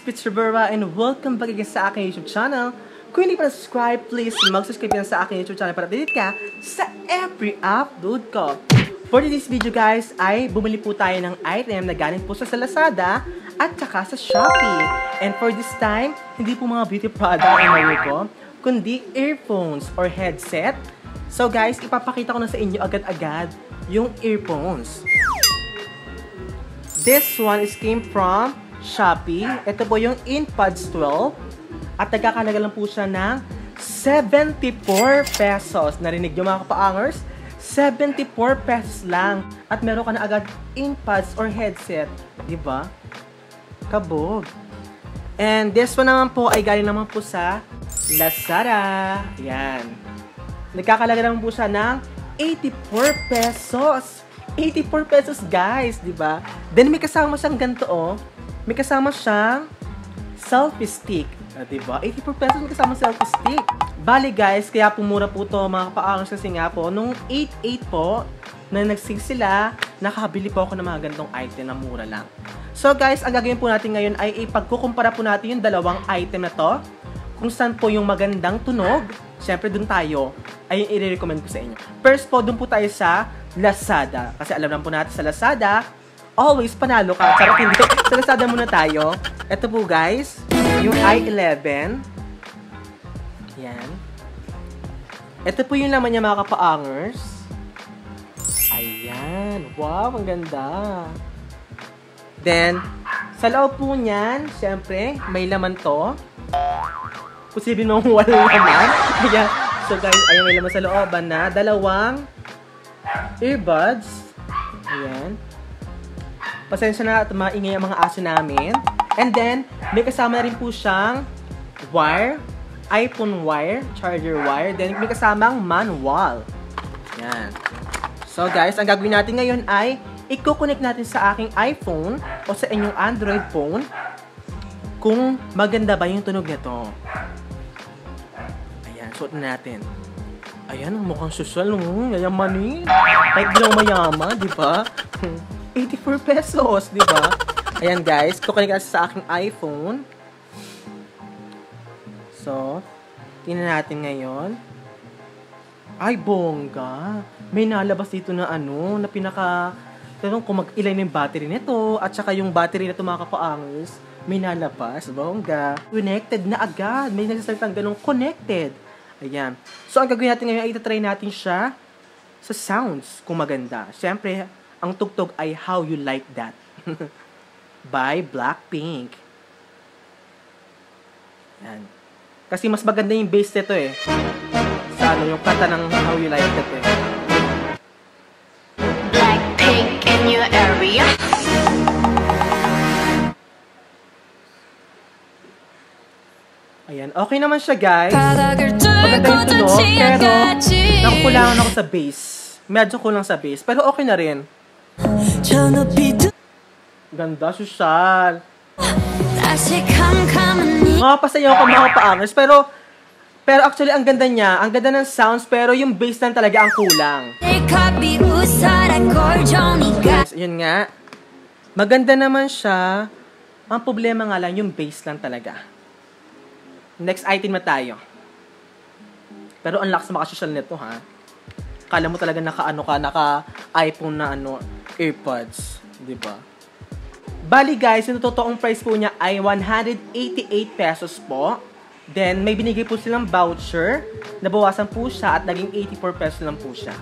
Pizza Burra and welcome back again sa aking YouTube channel. Kung hindi pa na-subscribe, please mag-subscribe na sa aking YouTube channel para update ka sa every upload ko. For this video guys, ay bumili po tayo ng item na galing po sa Lazada at saka sa Shopee. And for this time, hindi po mga beauty product ang mali ko, kundi earphones or headset. So guys, ipapakita ko na sa inyo agad-agad yung earphones. This one came from Shopee. Ito po yung InPods 12. At nagkakalaga lang po siya ng 74 pesos. Narinig nyo mga kapaangers? 74 pesos lang. At meron ka na agad InPods or headset. Diba? Kabog. And this one naman po ay galing naman po sa Lazada. Yan. Nagkakalaga naman po siya ng 84 pesos. 84 pesos guys, diba? Then may kasama siyang ganito oh. May kasama siyang selfie stick. Diba? 84 pesos may kasama selfie stick. Bali guys, kaya po mura po to mga kapaangers kasi nga po, nung 8.8 po, na nagsig sila, nakakabili po ako ng mga ganitong item na mura lang. So guys, ang gagawin po natin ngayon ay ipagkukumpara po natin yung dalawang item na to. Kung saan po yung magandang tunog, syempre dun tayo, ay yung i-recommend ko sa inyo. First po, dun po tayo sa Lazada. Kasi alam naman po natin sa Lazada, always panalo ka. Charot hindi. Sa Lazada muna tayo. Ito po guys, yung i11. Yan. Ito po yung laman niya mga kapaangers. Ayan. Wow, ang ganda. Then, sa loob po niyan, syempre, may laman to. Posible mong walang laman. Ayan. So guys, ayan may laman sa looban na. Dalawang earbuds. Ayan. Pasensya na at maingay ang mga aso namin. And then, may kasama na rin po siyang wire, iPhone wire, charger wire. Then, may kasamang manual. Yan. So guys, ang gagawin natin ngayon ay i-connect natin sa aking iPhone o sa inyong Android phone kung maganda ba yung tunog nito. Ayan, suot na natin. Ayan, mukhang social, yayamanin. Like bilang mayaman, di ba? 84 pesos, di ba? Ayan guys, kukunik natin sa aking iPhone. So, tingnan natin ngayon. Ay, bongga. May nalabas dito na ano, na pinaka... Tanong kung mag-ilan yung battery nito, at saka yung battery na ito mga kapaangers, may nalabas, bongga. Connected na agad. May nagsasalitang ganong connected. Ayan. So, ang gagawin natin ngayon ay itatry natin siya sa sounds, kung maganda. Siyempre, ang tugtog ay How You Like That by Blackpink. Yan. Kasi mas maganda yung bass nito eh. Sa ano, yung kanta ng How You Like That eh. Blackpink in your area. Ayan. Okay naman siya guys. Maganda yung tunog. Pero nakukulangan ako sa bass. Medyo kulang sa bass. Pero okay na rin. Ganda, social. Mapapasayaw ka mga paangers. Pero actually, ang ganda niya. Ang ganda ng sounds. Pero yung bass lang talaga ang kulang. Yes, yun nga. Maganda naman siya. Ang problema nga lang, yung bass lang talaga. Next item na tayo. Pero ang lakas makasosyal nito, ha? Kala mo talaga naka-iPhone na AirPods, 'di ba? Bali guys, yung totoong price po niya ay 188 pesos po. Then may binigay po silang voucher, nabawasan po siya at naging 84 pesos lang po siya.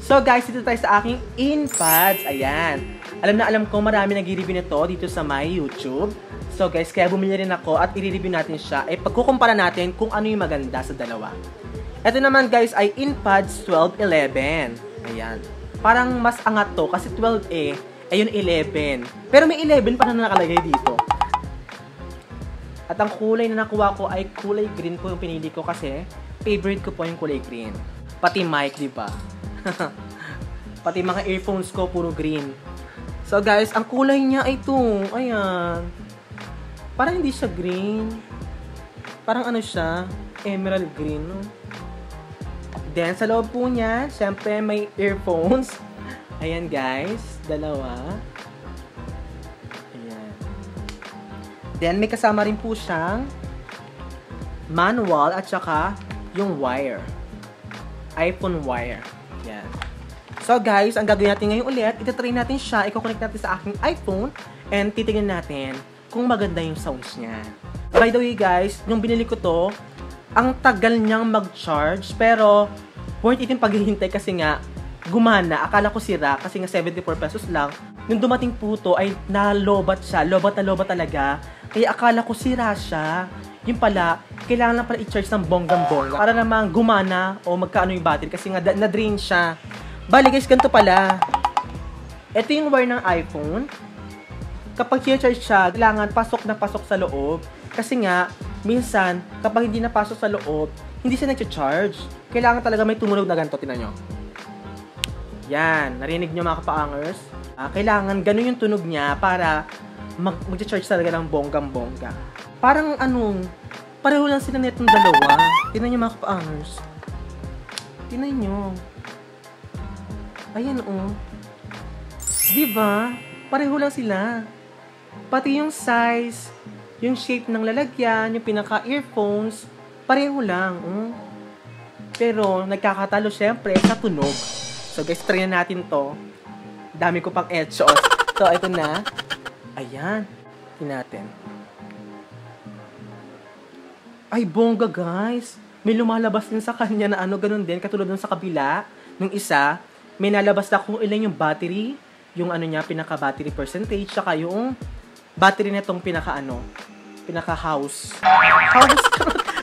So guys, dito tayo sa aking InPods. Ayan. Alam na alam ko marami nag-review nito dito sa my YouTube. So guys, kaya bumili rin ako at i-review natin siya. Pagkukumpara natin kung ano yung maganda sa dalawa. Ito naman guys ay InPods 1211. Ayan. Parang mas angat to kasi 12A ay yung 11. Pero may 11 pa na nakalagay dito. At ang kulay na nakuha ko ay kulay green po yung pinili ko kasi favorite ko po yung kulay green. Pati mic, di ba? Pati mga earphones ko puro green. So guys, ang kulay niya ay ito. Ayan. Parang hindi siya green. Parang ano siya? Emerald green, no? Then, sa loob po niya, syempre may earphones. Ayan guys, dalawa. Ayan. Then, may kasama rin po siyang manual at saka yung wire. iPhone wire. Yan. So guys, ang gagawin natin ngayon ulit, itatry natin siya, i-connect natin sa aking iPhone, and titingnan natin kung maganda yung sounds niya. By the way guys, yung binili ko to, ang tagal niyang mag-charge, pero worth it yung paghihintay kasi nga, gumana. Akala ko sira kasi nga 74 pesos lang. Nung dumating po to ay nalobat siya, lobat na lobat talaga. Kaya akala ko sira siya. Yung pala, kailangan lang pala i-charge ng bonggang-bongga para naman gumana o magkaano yung battery kasi nga na-drain siya. Bali guys, ganito pala. Ito yung wire ng iPhone. Kapag i-charge siya, kailangan pasok na pasok sa loob. Kasi nga, minsan, kapag hindi napasok sa loob, hindi siya nag-charge. Kailangan talaga may tumunog na ganito. Tingnan nyo. Yan. Narinig nyo mga kapaangers? Kailangan ganun yung tunog niya para mag-charge talaga ng bonggang-bongga. Parang pareho lang sila netong dalawa. Tingnan nyo mga kapaangers. Tingnan nyo. Ayan diba? Pareho lang sila. Pati yung size, yung shape ng lalagyan, yung pinaka-earphones, pareho lang. Pero, nagkakatalo syempre sa tunog. So guys, try na natin to. Dami ko pang etchos. So, ito na. Ayan. Tingnan natin. Ay, bongga guys. May lumalabas din sa kanya na ganun din. Katulad dun sa kabila. Nung isa, may nalabas na kung ilan yung battery, yung niya, pinaka-battery percentage, saka yung battery nitong pinaka-house.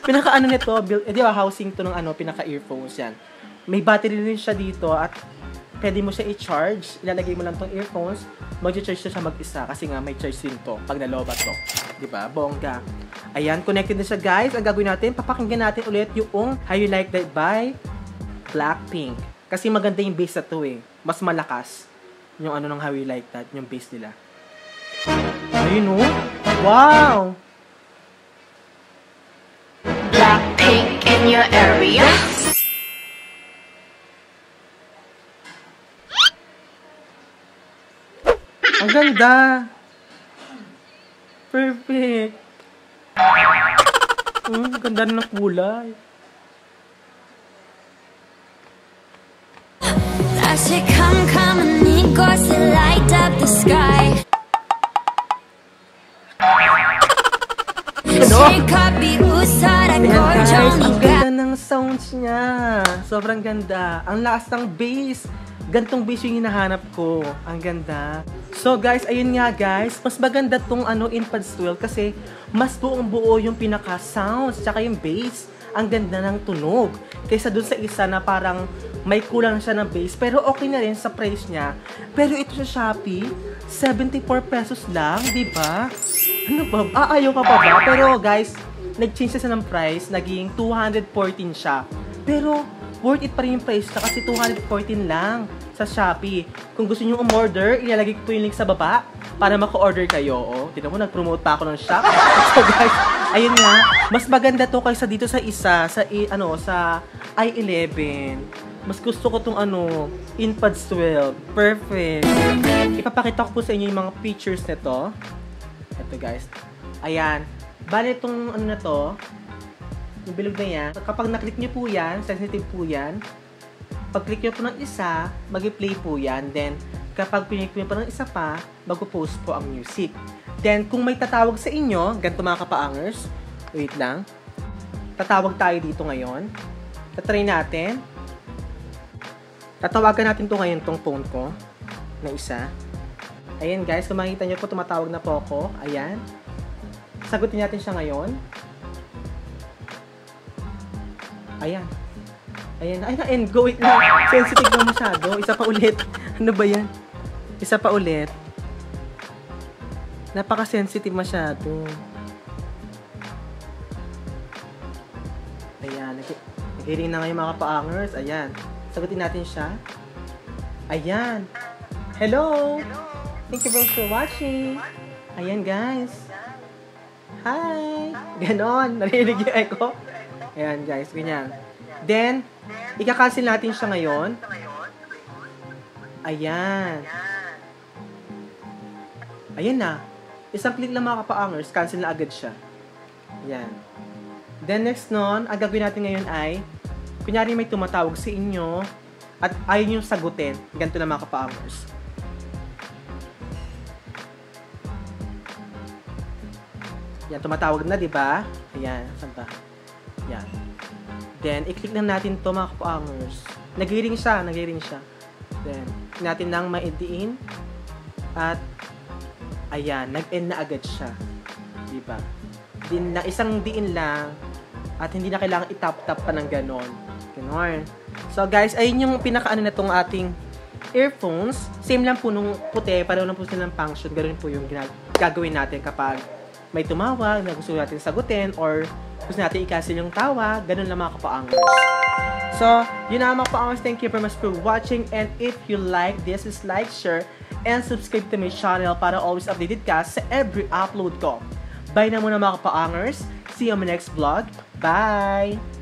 Pinaka-ano nito, di ba, housing to ng pinaka-earphones yan. May battery rin siya dito at pwede mo siya i-charge. Ilalagay mo lang tong earphones, mag-charge siya mag-isa kasi nga may charge din to pag nalobat to. Di ba? Bongga. Ayan, connected na siya guys. Ang gagawin natin, papakinggan natin ulit yung How You Like That by Blackpink. Kasi maganda yung bass na to mas malakas yung ng How You Like That, yung bass nila. Ayun wow! Blackpink in your area. Ang ganda! Perfect! Ganda na ng kulay. 다시 캄캄한 이곳에 light up the sky. 실컷 비웃어라 Ayan guys, ang 꼴종이가. ganda ng sounds niya. Sobrang ganda. Ang lakas ng bass. Gantong bass yung hinahanap ko. Ang ganda. So guys, ayun nga guys. Mas maganda tong InPods 12 kasi mas buong buo yung pinaka-sounds tsaka yung bass. Ang ganda ng tunog. Kaysa dun sa isa na parang may kulang siya ng bass. Pero okay na rin sa price niya. Pero ito sa Shopee, 74 pesos lang, di ba? Ano ba? Ayaw ka pa ba? Pero guys, nag-change siya ng price. Naging 214 siya. Pero worth it pa rin yung price na kasi 214 lang sa Shopee. Kung gusto nyo umorder, ilalagay ko po yung link sa baba para maka-order kayo. Tignan mo, nag-promote pa ako ng shop. So guys, ayun nga, mas maganda to kaysa dito sa isa, sa i11. Mas gusto ko tong InPods 12. Perfect. Ipapakita ko po sa inyo yung mga features nito. Ito guys. Ayan. Bale itong na to, yung bilog na yan, kapag naklik nyo po yan, sensitive po yan. Pag click nyo po ng isa, mag-play po yan. Then, kapag pinik nyo po ng isa pa, mag-post po ang music. Then, kung may tatawag sa inyo, ganito mga kapaangers, wait lang. Tatawag tayo dito ngayon. Tatry natin. Tatawagan natin to ngayon, tong phone ko, na isa. Ayan guys, kung makikita nyo po, tumatawag na po ako. Ayan. Sagutin natin siya ngayon. Ayan. Ayan. Ayan. Go. Wait lang. Sensitive na masyado. Isa pa ulit. Ano ba yan? Isa pa ulit. Napaka-sensitive masyado. Ayan. Nag-hearing na ngayon mga paangers. Ayan. Sagutin natin siya. Ayan. Hello. Thank you for watching. Ayan guys. Hi. Ganon. Narinig yung echo. Ayan guys. Ganyan. Then, ika-cancel natin siya ngayon. Ayan. Ayan na. Isang click lang mga kapaangers, cancel na agad siya. Yan. Then next nun, ang gagawin natin ngayon ay, kunyari may tumatawag sa inyo, at ayaw nyo sagutin. Ganito na mga kapaangers. Yan, tumatawag na, di ba? Ayan, saan ba? Yan. Then, i-click na natin to mga kapaangers. Nag-ring siya. Then, natin nang maidiin. At, ayan, nag-end na agad siya. Diba? Isang diin lang. At hindi na kailangan itap-tap pa ng ganon. Ganon. So, guys, ayun yung pinaka-ano na tong ating earphones. Same lang po nung puti. Pareho lang po silang function. Ganon po yung gagawin natin kapag may tumawag na gusto natin sagutin or gusto natin i-cancel yung tawag. Ganon lang mga kapaangers. So, yun na mga kapaangers. Thank you very much for watching. And if you like this, is like, share, and subscribe to my channel para always updated ka sa every upload ko. Bye na muna mga kapaangers. See you on my next vlog. Bye!